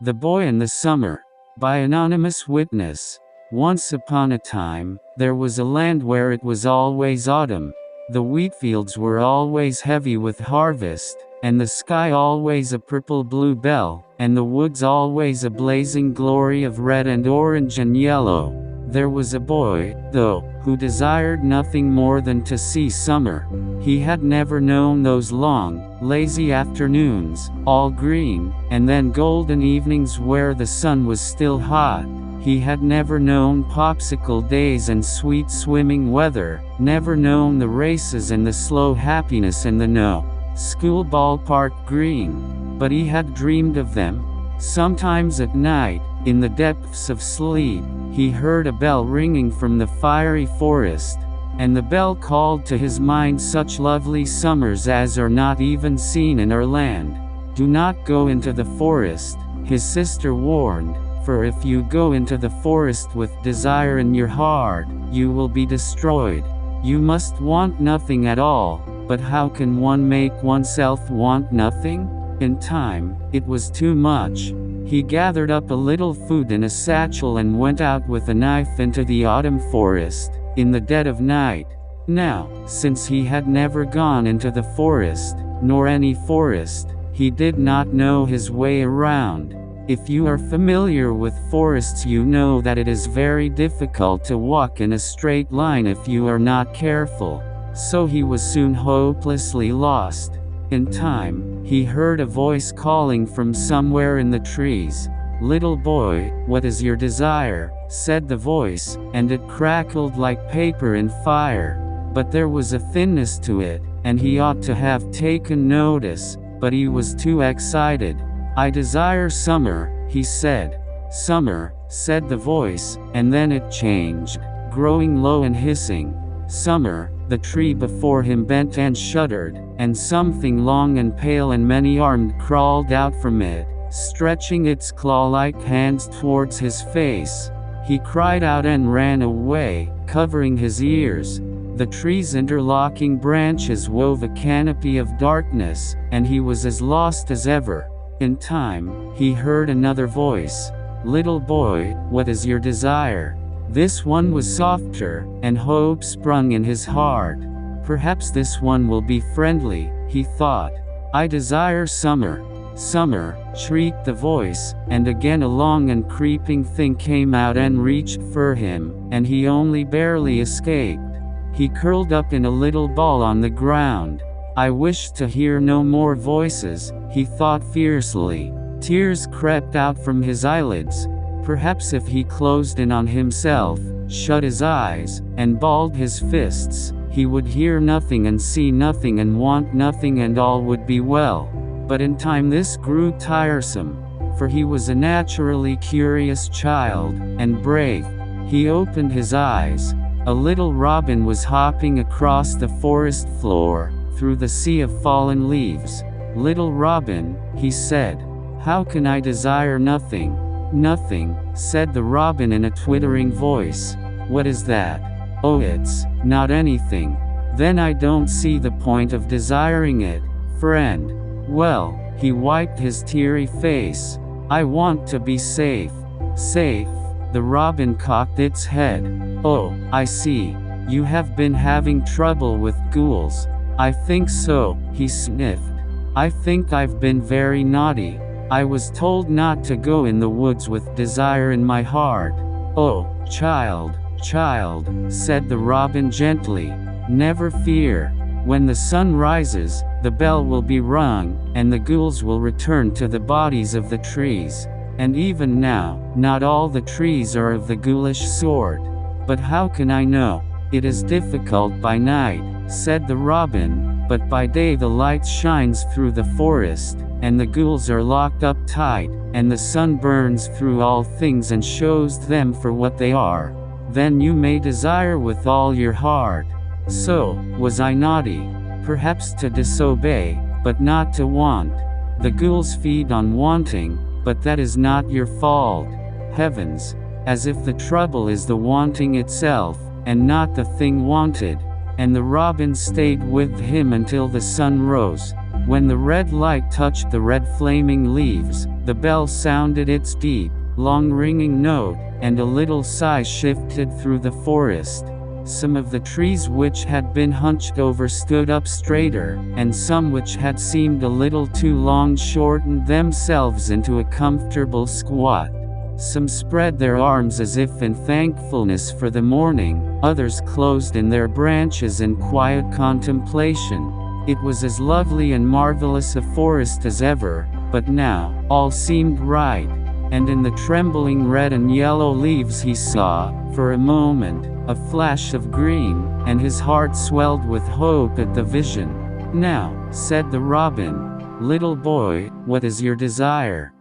The Boy and the Summer. By anonymous witness. Once upon a time, there was a land where it was always autumn. The wheatfields were always heavy with harvest, and the sky always a purple-blue bell, and the woods always a blazing glory of red and orange and yellow. There was a boy, though, who desired nothing more than to see summer. He had never known those long, lazy afternoons, all green, and then golden evenings where the sun was still hot. He had never known popsicle days and sweet swimming weather, never known the races and the slow happiness and the no-school ballpark green. But he had dreamed of them. Sometimes at night, in the depths of sleep, he heard a bell ringing from the fiery forest, and the bell called to his mind such lovely summers as are not even seen in our land. "Do not go into the forest," his sister warned, "for if you go into the forest with desire in your heart, you will be destroyed. You must want nothing at all, but how can one make oneself want nothing?" In time, it was too much. He gathered up a little food in a satchel and went out with a knife into the autumn forest, in the dead of night. Now, since he had never gone into the forest, nor any forest, he did not know his way around. If you are familiar with forests, you know that it is very difficult to walk in a straight line if you are not careful. So he was soon hopelessly lost. In time, he heard a voice calling from somewhere in the trees. "Little boy, what is your desire?" said the voice, and it crackled like paper in fire. But there was a thinness to it, and he ought to have taken notice, but he was too excited. "I desire summer," he said. "Summer," said the voice, and then it changed, growing low and hissing. "Summer." The tree before him bent and shuddered, and something long and pale and many-armed crawled out from it, stretching its claw-like hands towards his face. He cried out and ran away, covering his ears. The tree's interlocking branches wove a canopy of darkness, and he was as lost as ever. In time, he heard another voice. "Little boy, what is your desire?" This one was softer, and hope sprung in his heart. "Perhaps this one will be friendly," he thought. "I desire summer." "Summer," shrieked the voice, and again a long and creeping thing came out and reached for him, and he only barely escaped. He curled up in a little ball on the ground. "I wish to hear no more voices," he thought fiercely. Tears crept out from his eyelids. Perhaps if he closed in on himself, shut his eyes, and balled his fists, he would hear nothing and see nothing and want nothing, and all would be well. But in time this grew tiresome, for he was a naturally curious child, and brave. He opened his eyes. A little robin was hopping across the forest floor, through the sea of fallen leaves. "Little robin," he said, "how can I desire nothing?" "Nothing," said the robin in a twittering voice. "What is that?" "Oh, it's not anything." "Then I don't see the point of desiring it, friend." "Well," he wiped his teary face, "I want to be safe." "Safe?" The robin cocked its head. "Oh, I see. You have been having trouble with ghouls." "I think so," he sniffed. "I think I've been very naughty. I was told not to go in the woods with desire in my heart." "Oh, child, child," said the robin gently, "never fear. When the sun rises, the bell will be rung, and the ghouls will return to the bodies of the trees. And even now, not all the trees are of the ghoulish sort. But how can I know? It is difficult by night," said the robin, "but by day the light shines through the forest, and the ghouls are locked up tight, and the sun burns through all things and shows them for what they are. Then you may desire with all your heart." So, was I naughty? Perhaps to disobey, but not to want. The ghouls feed on wanting, but that is not your fault. Heavens! As if the trouble is the wanting itself, and not the thing wanted. And the robin stayed with him until the sun rose. When the red light touched the red flaming leaves, the bell sounded its deep, long ringing note, and a little sigh shifted through the forest. Some of the trees which had been hunched over stood up straighter, and some which had seemed a little too long shortened themselves into a comfortable squat. Some spread their arms as if in thankfulness for the morning, others closed in their branches in quiet contemplation. It was as lovely and marvelous a forest as ever, but now, all seemed right. And in the trembling red and yellow leaves he saw, for a moment, a flash of green, and his heart swelled with hope at the vision. "Now," said the robin, "little boy, what is your desire?"